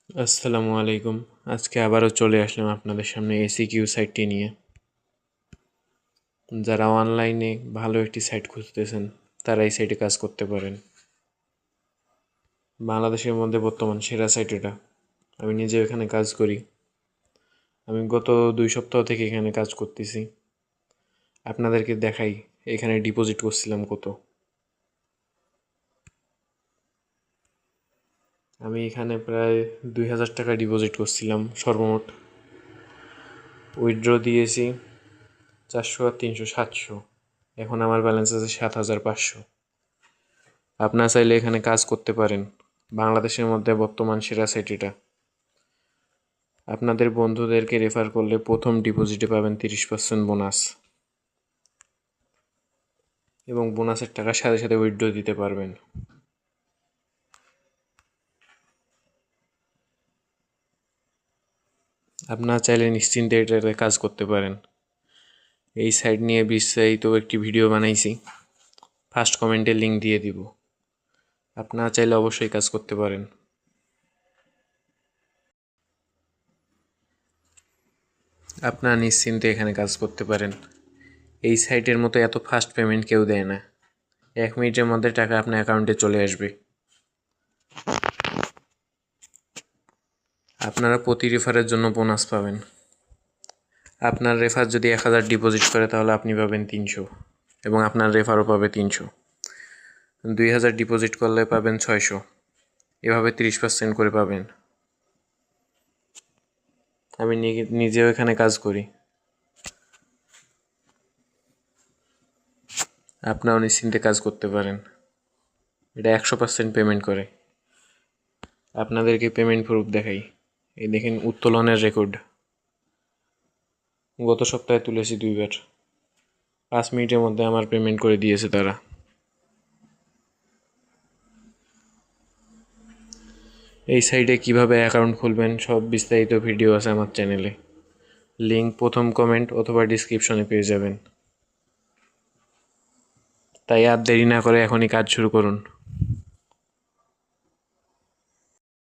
আসসালামু আলাইকুম। আজকে আবারও চলে আসলাম আপনাদের সামনে এসিকিউ সাইটটি নিয়ে। যারা অনলাইনে ভালো একটি সাইট খুঁজতেছেন তারা এই সাইটে কাজ করতে পারেন। বাংলাদেশের মধ্যে বর্তমান সেরা সাইট এটা। আমি নিজে এখানে কাজ করি। আমি গত 2 সপ্তাহ থেকে এখানে কাজ করতেছি। আপনাদেরকে দেখাই এখানে ডিপোজিট করছিলাম কত। আমি এখানে প্রায় 2000 টাকা ডিপোজিট করছিলাম সর্বমোট। উইথড্র দিয়েছি 400 আর 300 700। এখন আমার ব্যালেন্স আছে 7500। আপনারা চাইলে এখানে কাজ করতে পারেন। বাংলাদেশের মধ্যে বর্তমান সেরা সাইট এটা। আপনাদের বন্ধুদেরকে রেফার করলে প্রথম ডিপোজিটে পাবেন 30% বোনাস এবং বোনাসের টাকার সাথে সাথে উইথড্র দিতে পারবেন। আপনারা চাইলে নিশ্চিন্তে এটাতে কাজ করতে পারেন। এই সাইট নিয়ে বিস্তারিত একটি ভিডিও বানাইছি, ফার্স্ট কমেন্টে লিঙ্ক দিয়ে দিব। আপনারা চাইলে অবশ্যই কাজ করতে পারেন। আপনারা নিশ্চিন্তে এখানে কাজ করতে পারেন। এই সাইটের মতো এত ফাস্ট পেমেন্ট কেউ দেয় না। 1 মিনিটের মধ্যে টাকা আপনার অ্যাকাউন্টে চলে আসবে। আপনারা প্রতি রেফারের জন্য বোনাস পাবেন। আপনার রেফার যদি 1000 ডিপোজিট করে তাহলে আপনি পাবেন 300 এবং আপনার রেফারও পাবে 300। 2000 ডিপোজিট করলে পাবেন 600। এভাবে 30% করে পাবেন। আমি নিজেও এখানে কাজ করি। আপনারাও নিশ্চিন্তে কাজ করতে পারেন। এটা 100% পেমেন্ট করে। আপনাদেরকে পেমেন্ট প্রুফ দেখাই। এই দেখেন উত্তোলনের রেকর্ড। গত সপ্তাহে তুলেছি 2বার। 5 মিনিটের মধ্যে আমার পেমেন্ট করে দিয়েছে তারা। এই সাইটে কিভাবে অ্যাকাউন্ট খুলবেন সব বিস্তারিত ভিডিও আছে আমার চ্যানেলে। লিঙ্ক প্রথম কমেন্ট অথবা ডিসক্রিপশনে পেয়ে যাবেন। তাই আর দেরি না করে এখনই কাজ শুরু করুন।